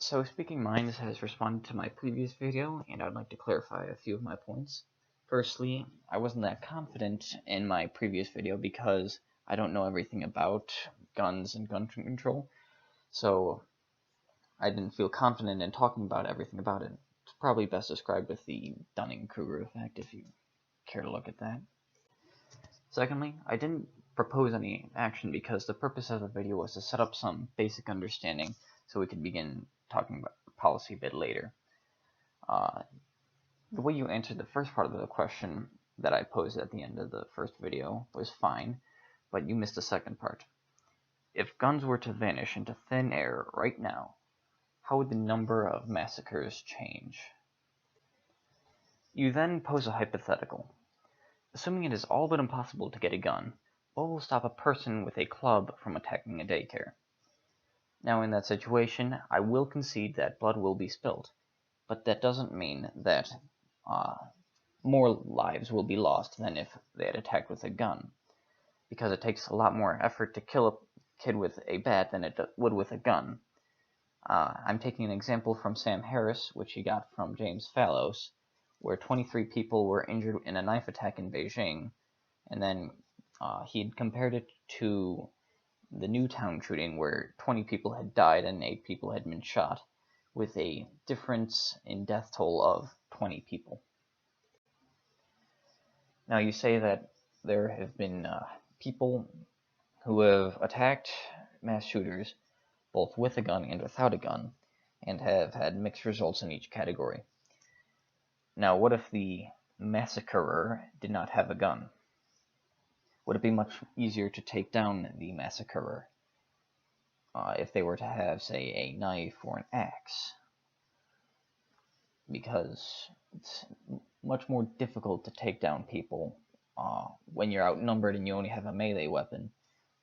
So SpeakingMinds has responded to my previous video, and I'd like to clarify a few of my points. Firstly, I wasn't that confident in my previous video because I don't know everything about guns and gun control, so I didn't feel confident in talking about everything about it. It's probably best described with the Dunning-Kruger effect if you care to look at that. Secondly, I didn't propose any action because the purpose of the video was to set up some basic understanding so we could begin talking about policy a bit later. The way you answered the first part of the question that I posed at the end of the first video was fine, but you missed the second part. If guns were to vanish into thin air right now, how would the number of massacres change? You then pose a hypothetical. Assuming it is all but impossible to get a gun, what will stop a person with a club from attacking a daycare? Now, in that situation, I will concede that blood will be spilled, but that doesn't mean that more lives will be lost than if they had attacked with a gun, because it takes a lot more effort to kill a kid with a bat than it would with a gun. I'm taking an example from Sam Harris, which he got from James Fallows, where 23 people were injured in a knife attack in Beijing, and then he'd compared it to the Newtown shooting where 20 people had died and 8 people had been shot, with a difference in death toll of 20 people. Now you say that there have been people who have attacked mass shooters both with a gun and without a gun, and have had mixed results in each category. Now, what if the massacrer did not have a gun? Would it be much easier to take down the massacrer if they were to have, say, a knife or an axe? Because it's much more difficult to take down people when you're outnumbered and you only have a melee weapon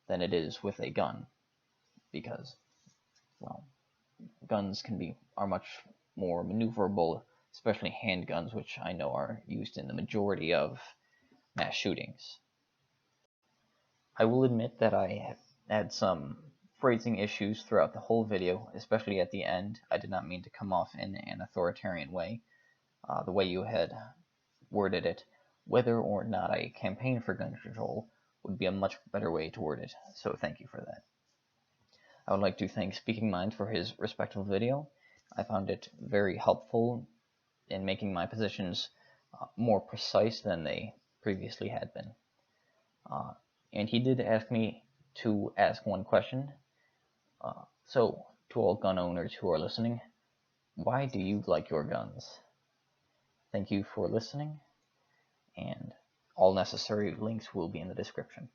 than it is with a gun, because, well, guns are much more maneuverable, especially handguns, which I know are used in the majority of mass shootings. I will admit that I had some phrasing issues throughout the whole video, especially at the end. I did not mean to come off in an authoritarian way. The way you had worded it, whether or not I campaign for gun control, would be a much better way to word it, so thank you for that. I would like to thank SpeakingMinds for his respectful video. I found it very helpful in making my positions more precise than they previously had been. And he did ask me to ask one question. So, to all gun owners who are listening, why do you like your guns? Thank you for listening, and all necessary links will be in the description.